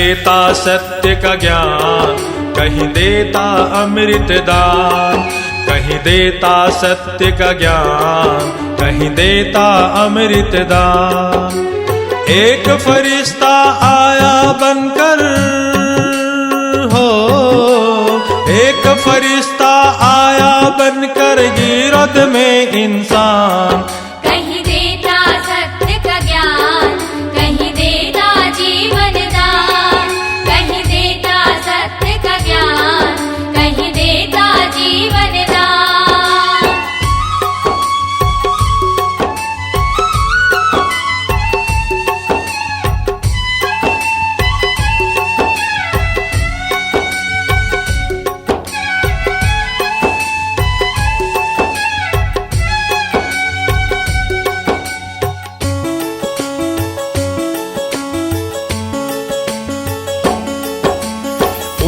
देता सत्य का ज्ञान, कहीं देता अमृत दान। कहीं देता सत्य का ज्ञान, कहीं देता अमृत दान। एक फरिश्ता आया बनकर हो, एक फरिश्ता आया बनकर गिरद में इंसान। कहीं देता सत्य का ज्ञान, कहीं देता जीवन दान। कहीं देता सत्य का ज्ञान, कहीं देता जीवन दान।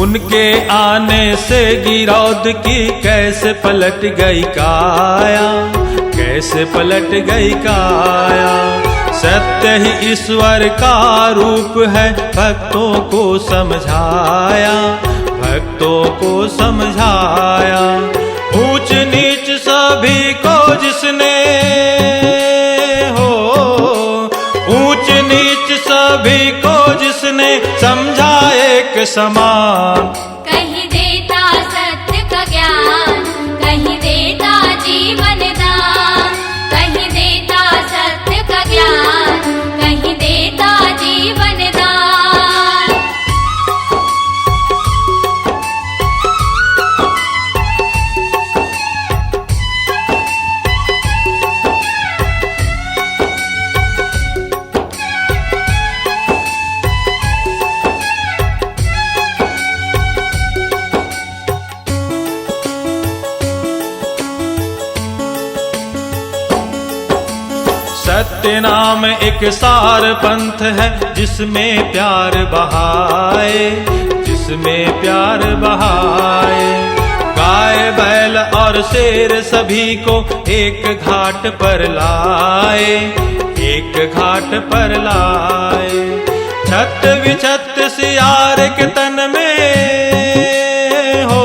उनके आने से गिरौद की कैसे पलट गई काया, कैसे पलट गई काया। सत्य ही ईश्वर का रूप है, भक्तों को समझाया, भक्तों को समझाया। ऊंच नीच सभी को जिसने हो, ऊंच नीच सभी को जिसने समझा एक समान। कहीं देता सत्य का ज्ञान, कहीं देता जीवन दान। कहीं देता सत्य का ज्ञान, कहीं देता जीवन दान। सत्य नाम एक सार पंथ है, जिसमें प्यार बहाए, जिसमें प्यार बहाए। गाय बैल और शेर सभी को एक घाट पर लाए, एक घाट पर लाए। छत विछत सियार के तन में हो,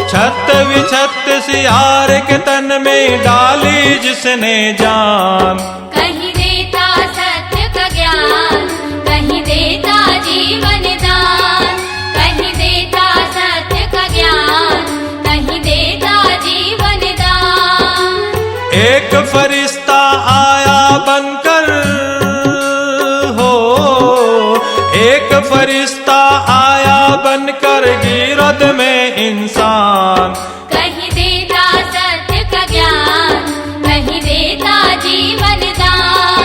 छत विछत सियार के तन में डाली जिसने जान। कहीं देता सत्य का ज्ञान, कहीं देता जीवन दान। कहीं देता सत्य का ज्ञान, कहीं देता जीवन दान। एक फरिश्ता आया बनकर हो, एक फरिश्ता आया बनकर गिरद में इंसान। कहीं देता सत्य का ज्ञान, कहीं देता जीवन दान।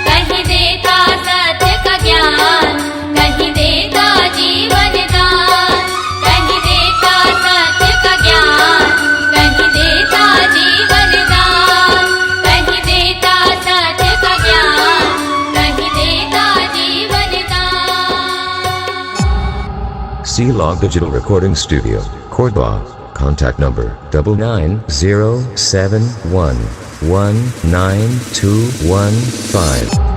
कहीं देता सत्य का ज्ञान, कहीं देता जीवन दान। कहीं देता सत्य का ज्ञान, कहीं देता जीवन दान। कहीं देता सत्य का ज्ञान, कहीं देता जीवन दान। C-Log Digital Recording Studio, Cordoba. Contact number 99071192115.